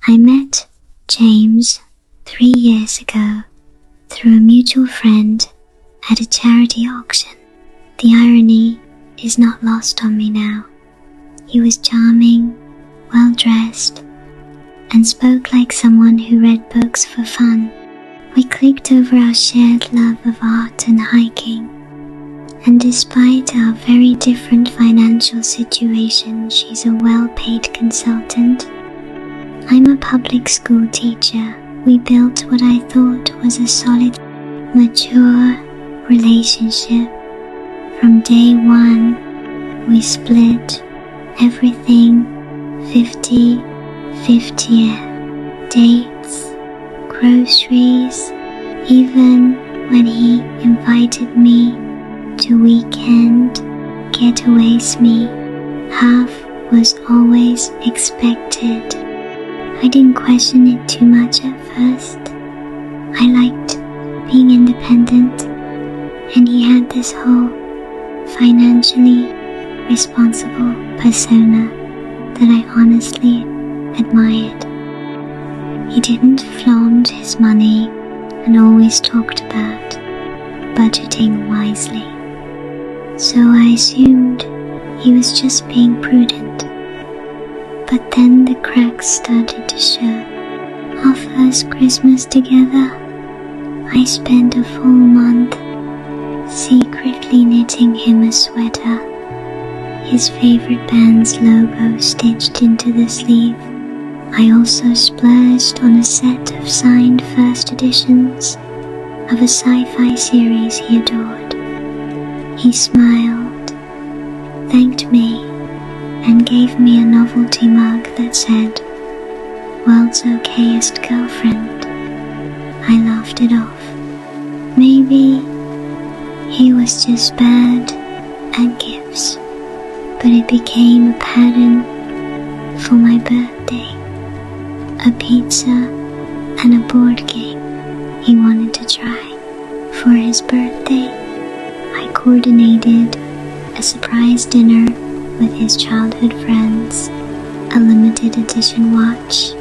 I met James 3 years ago through a mutual friend at a charity auction. The irony is not lost on me now. He was charming, well-dressed, and spoke like someone who read books for fun. We clicked over our shared love of art and hiking, and despite our very different financial situation, she's a well-paid consultant. I'm a public school teacher. We built what I thought was a solid, mature relationship. From day one, we split everything 50-50. Dates, groceries, even when he invited me to weekend getaways, half was always expected. I didn't question it too much at first. I liked being independent, and he had this whole financially responsible persona that I honestly admired. He didn't flaunt his money and always talked about budgeting wisely. So I assumed he was just being prudent. But then the cracks started to show. Our first Christmas together, I spent a full month secretly knitting him a sweater, his favorite band's logo stitched into the sleeve. I also splurged on a set of signed first editions of a sci-fi series he adored. He smiled, thanked me, and gave me a novelty mug that said, "World's okayest girlfriend." I laughed it off. Maybe he was just bad at gifts, but it became a pattern for my birthday. A pizza and a board game he wanted to try. For his birthday, I coordinated a surprise dinner with his childhood friends, a limited edition watch,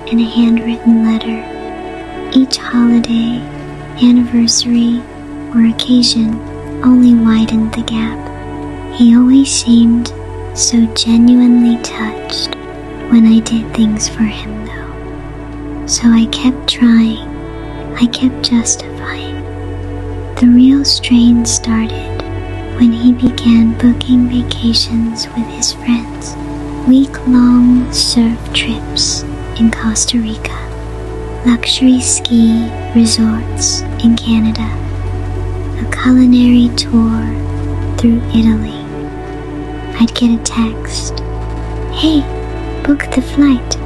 and a handwritten letter. Each holiday, anniversary, or occasion only widened the gap. He always seemed so genuinely touched when I did things for him, though. So I kept trying. I kept justifying. The real strain started when he began booking vacations with his friends. Week-long surf trips in Costa Rica, luxury ski resorts in Canada, a culinary tour through Italy. I'd get a text, "Hey, booked the flight.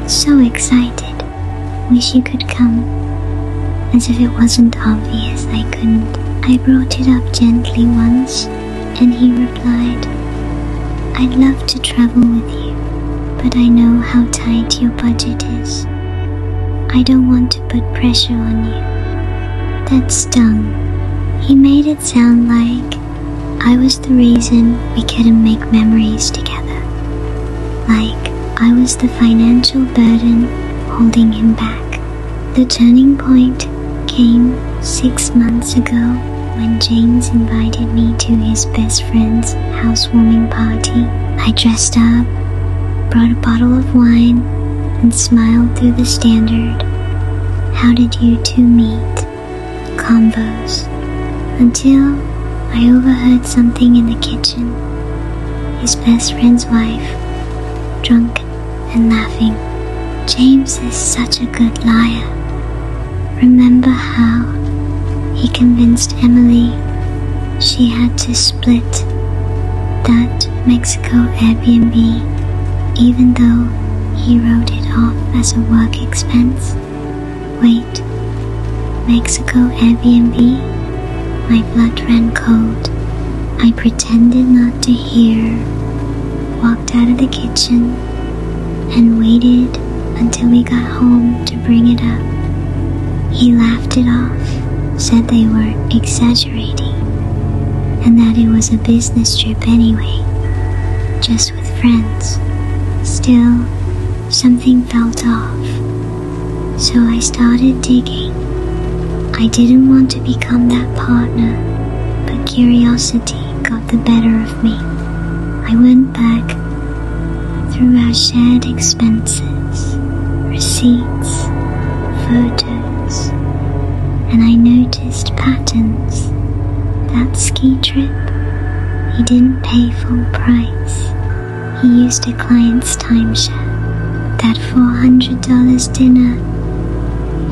So excited. Wish you could come." As if it wasn't obvious I couldn't. I brought it up gently once, and he replied, "I'd love to travel with you, but I know how tight your budget is. I don't want to put pressure on you." That stung. He made it sound like I was the reason we couldn't make memories together. Like I was the financial burden holding him back. The turning point came 6 months ago when James invited me to his best friend's housewarming party. I dressed up, brought a bottle of wine, and smiled through the standard "How did you two meet?" combos, until I overheard something in the kitchen. His best friend's wife, drunk and laughing. "James is such a good liar. Remember how he convinced Emily she had to split that Mexico Airbnb even though he wrote it off as a work expense?" Wait, Mexico Airbnb? My blood ran cold. I pretended not to hear, walked out of the kitchen, and waited until we got home to bring it up. He laughed it off, said they were exaggerating, and that it was a business trip anyway, just with friends. Still, something felt off. So I started digging. I didn't want to become that partner, but curiosity got the better of me. I went back through our shared expenses, receipts, photos, and I noticed patterns. That ski trip, he didn't pay full price. He used a client's timeshare. That $400 dinner,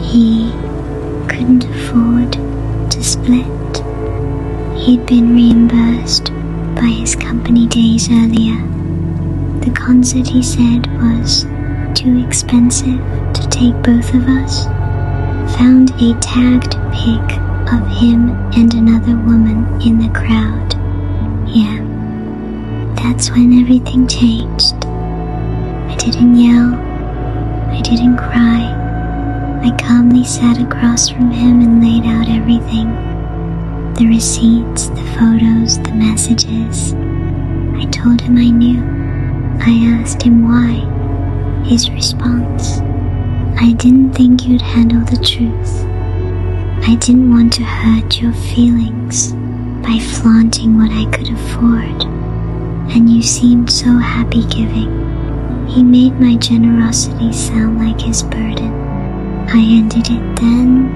he couldn't afford to split. He'd been reimbursed by his company days earlier. The concert, he said, was too expensive to take both of us. Found a tagged pic of him and another woman in the crowd. Yeah, that's when everything changed. I didn't yell, I didn't cry. I calmly sat across from him and laid out everything. The receipts, the photos, the messages. I told him I knew. I asked him why. His response: I didn't think you'd handle the truth. I didn't want to hurt your feelings by flaunting what I could afford. And you seemed so happy giving. He made my generosity sound like his burden. I ended it then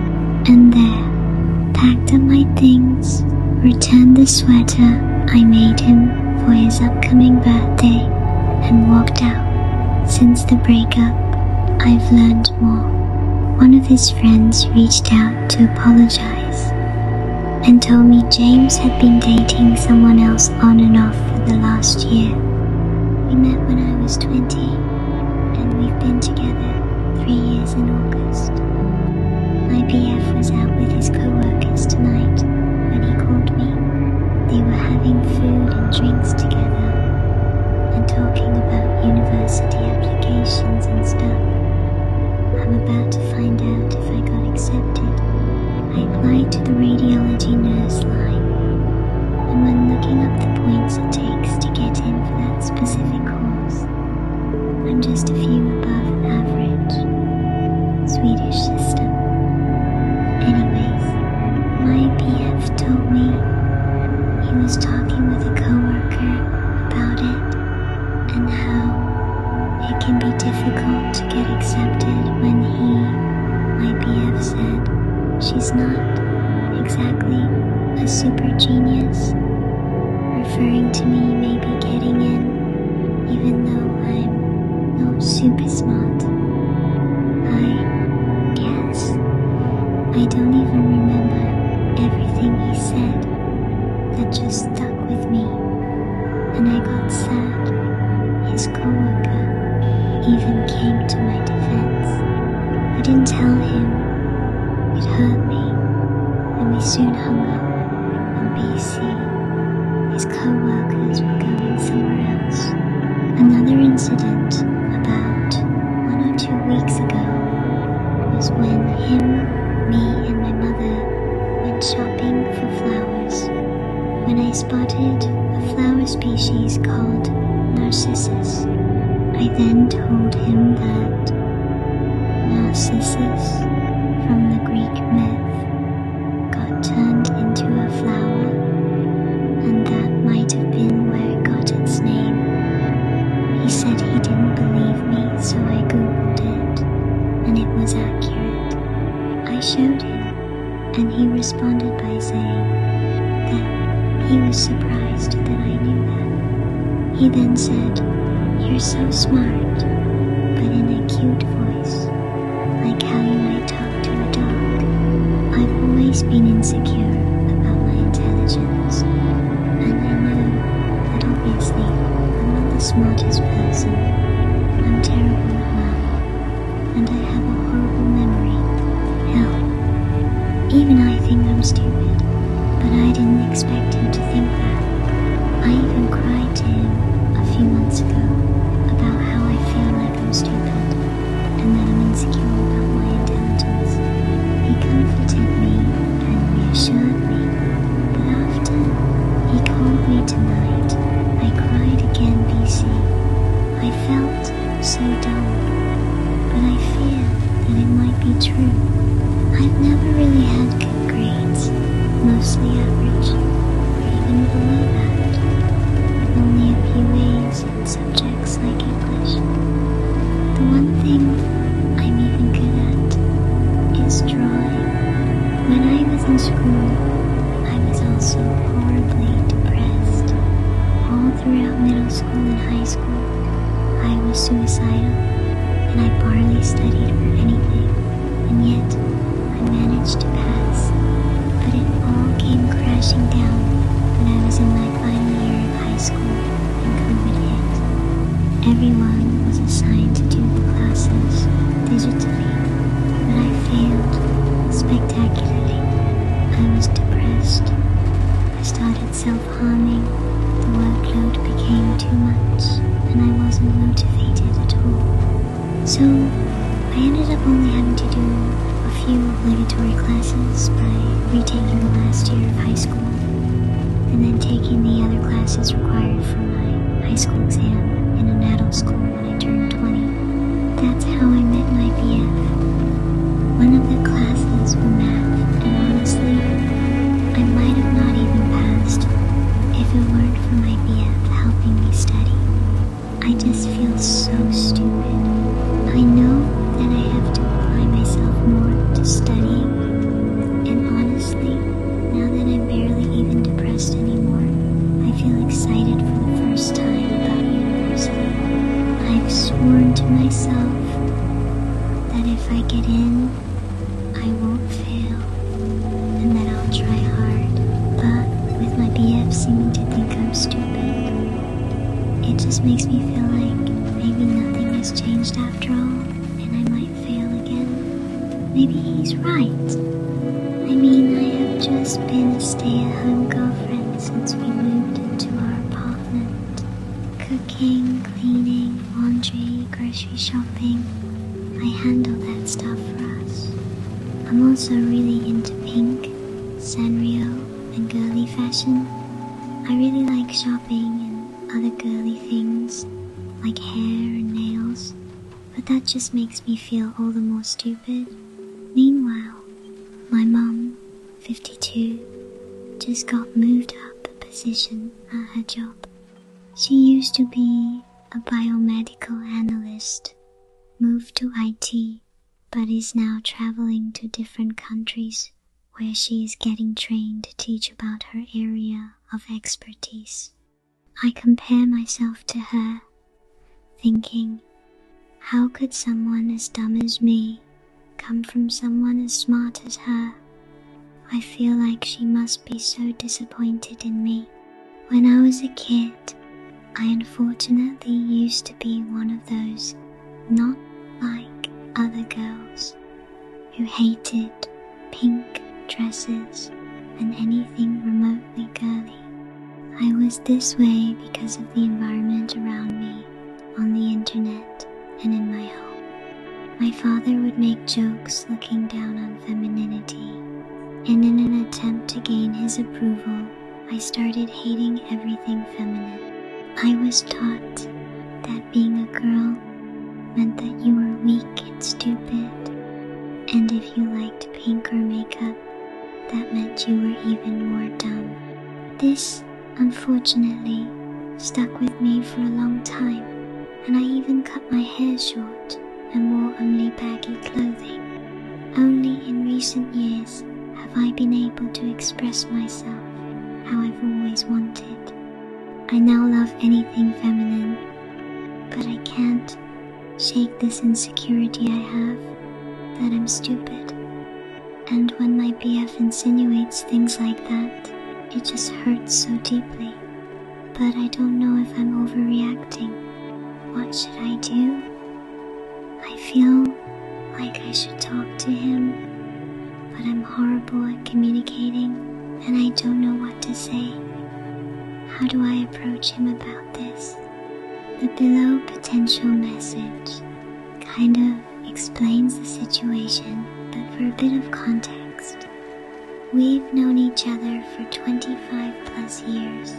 and there, packed up my things, returned the sweater I made him for his upcoming birthday, and walked out. Since the breakup, I've learned more. One of his friends reached out to apologize and told me James had been dating someone else on and off for the last year. We met when I was 20, and we've been together 3 years in August. My BF was out with his co-workers tonight when he called me. They were having food and drinks together and talking about university applications and stuff. I'm about to find out if I got accepted. I applied to the radiology nurse line, and when looking up the points it takes to get in for that specific course, I'm just a few above average. Swedish system. Anyways, my BF told me he was talking with a coworker about it and how it can be difficult to get accepted when my BF said, she's not exactly a super genius, referring to me maybe getting in even though I'm not super smart. I guess I don't even remember everything he said. That just stuck with me, and I got sad. His coworker even came to my defense. I didn't tell him. It hurt me, and we soon hung up in BC. His co-workers were going somewhere else. Another incident about 1 or 2 weeks ago was when him, me, and my mother went shopping for flowers. When I spotted a flower species called narcissus, I then told him that Narcissus, from the Greek myth, got turned into a flower, and that might have been where it got its name. He said he didn't believe me, so I googled it, and it was accurate. I showed him, and he responded by saying that he was surprised that I knew that. He then said, "You're so smart," but in a cute voice, like how you might talk to a dog. I've always been insecure about my intelligence, and I know that obviously I'm not the smartest person. I'm terrible at math, and I have a horrible memory. Hell, even I think I'm stupid, but I didn't expect him to think that. I even cried to him a few months ago about how I feel like I'm stupid and that I'm insecure about my intelligence. He comforted me and reassured me, but after he called me tonight, I cried again, BC. I felt so dumb. true. I've never really had good grades, mostly average, or even below that, with only a few A's in subjects like English. The one thing I'm even good at is drawing. When I was in school, I was also horribly depressed. All throughout middle school and high school, I was suicidal, and I barely studied for anything, and yet I managed to pass. But it all came crashing down when I was in my final year of high school and COVID hit. Everyone was assigned to do the classes digitally, but I failed spectacularly. I was depressed. I started self-harming. The workload became too much, and I wasn't motivated at all. So I ended up only having to do a few obligatory classes by retaking the last year of high school, and then taking the other classes required for my high school exam in an adult school when I turned 20. That's how I met my BF. One of the classes were math, and honestly, I might have not even passed if it weren't for my BF helping me study. I just feel so stupid. I know that I have to apply myself more to studying, and honestly, now that I'm barely even depressed anymore, I feel excited for the first time about university. I've sworn to myself that if I get in, I won't fail, and that I'll try hard. But with my BF seeming to think I'm stupid, it just makes me feel like maybe nothing has changed after all, and I might fail again. Maybe he's right. I mean, I have just been a stay-at-home girlfriend since we moved into our apartment. Cooking, cleaning, laundry, grocery shopping, I handle that stuff for us. I'm also really into pink, Sanrio, and girly fashion. I really like shopping and other girly things, like hair and nails, but that just makes me feel all the more stupid. Meanwhile, my mum, 52, just got moved up a position at her job. She used to be a biomedical analyst, moved to IT, but is now traveling to different countries where she is getting trained to teach about her area of expertise. I compare myself to her, thinking, how could someone as dumb as me come from someone as smart as her? I feel like she must be so disappointed in me. When I was a kid, I unfortunately used to be one of those not like other girls who hated pink dresses and anything remotely girly. I was this way because of the environment around me, on the internet, and in my home. My father would make jokes looking down on femininity, and in an attempt to gain his approval, I started hating everything feminine. I was taught that being a girl meant that you were weak and stupid, and if you liked pink or makeup, that meant you were even more dumb. This, unfortunately, stuck with me for a long time, and I even cut my hair short and wore only baggy clothing. Only in recent years have I been able to express myself how I've always wanted. I now love anything feminine, but I can't shake this insecurity I have that I'm stupid. And when my BF insinuates things like that, it just hurts so deeply. But I don't know if I'm overreacting. What should I do? I feel like I should talk to him, but I'm horrible at communicating, and I don't know what to say. How do I approach him about this? The below potential message kind of explains the situation, but for a bit of context, we've known each other for 25 plus years.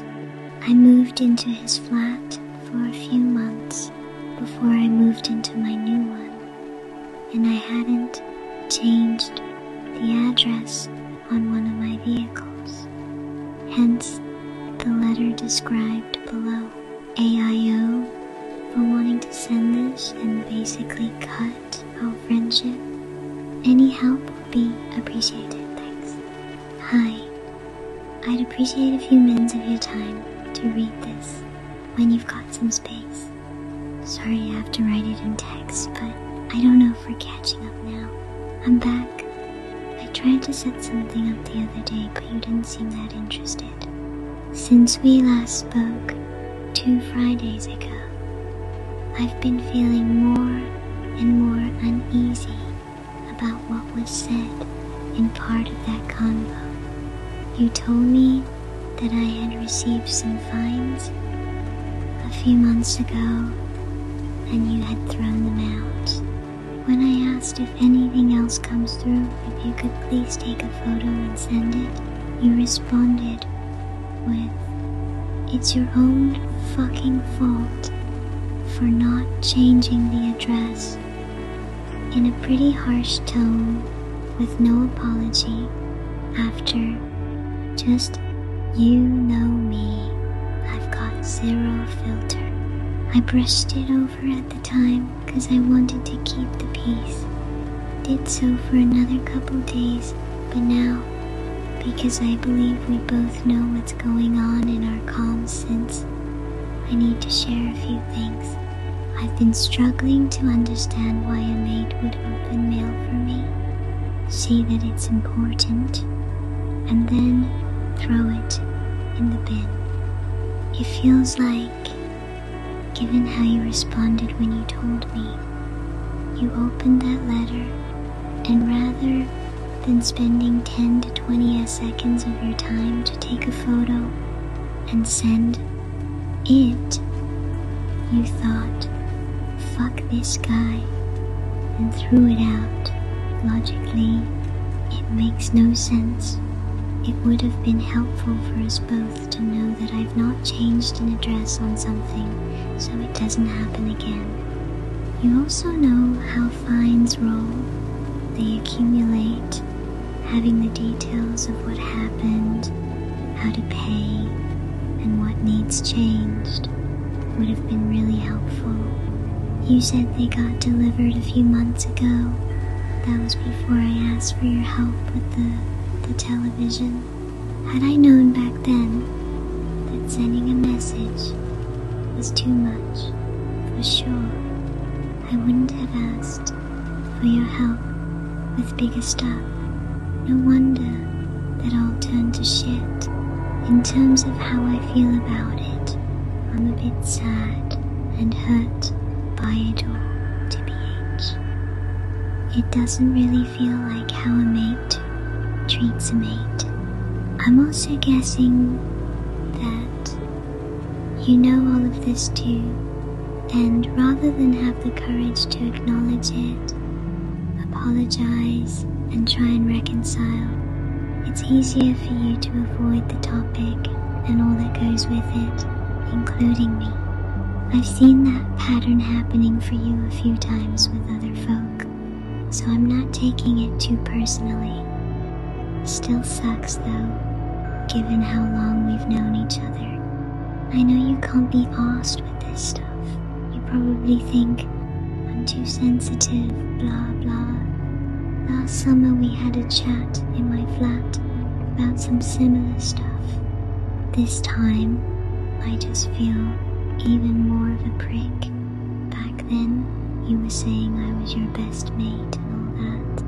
I moved into his flat for a few months before I moved into my new one, and I hadn't changed the address on one of my vehicles. Hence, the letter described below. AIO for wanting to send this and basically cut our friendship. Any help would be appreciated, thanks. Hi, I'd appreciate a few minutes of your time to read this when you've got some space. Sorry I have to write it in text, but I don't know if we're catching up now. I'm back. I tried to set something up the other day, but you didn't seem that interested. Since we last spoke 2 Fridays ago, I've been feeling more and more uneasy about what was said in part of that convo. You told me that I had received some fines a few months ago and you had thrown them out. When I asked if anything else comes through, if you could please take a photo and send it, you responded with, "It's your own fucking fault for not changing the address," in a pretty harsh tone with no apology. After just, you know me, I've got zero filter. I brushed it over at the time because I wanted to keep the peace. Did so for another couple days, but now, because I believe we both know what's going on in our calm since, I need to share a few things. I've been struggling to understand why a maid would open mail for me, see that it's important, and then throw it in the bin. It feels like, given how you responded when you told me, you opened that letter, and rather than spending 10 to 20 seconds of your time to take a photo and send it, you thought, fuck this guy, and threw it out. Logically, it makes no sense. It would have been helpful for us both to know that I've not changed an address on something so it doesn't happen again. You also know how fines roll. They accumulate. Having the details of what happened, how to pay, and what needs changed would have been really helpful. You said they got delivered a few months ago. That was before I asked for your help with the television. Had I known back then that sending a message was too much, for sure, I wouldn't have asked for your help with bigger stuff. No wonder that all turned to shit. In terms of how I feel about it, I'm a bit sad and hurt by it all, TBH. It doesn't really feel like how a mate treats a mate. I'm also guessing that you know all of this too, and rather than have the courage to acknowledge it, apologize, and try and reconcile, it's easier for you to avoid the topic and all that goes with it, including me. I've seen that pattern happening for you a few times with other folk, so I'm not taking it too personally. Still sucks though, given how long we've known each other. I know you can't be arsed with this stuff. You probably think I'm too sensitive, blah blah. Last summer we had a chat in my flat about some similar stuff. This time, I just feel even more of a prick. Back then, you were saying I was your best mate and all that.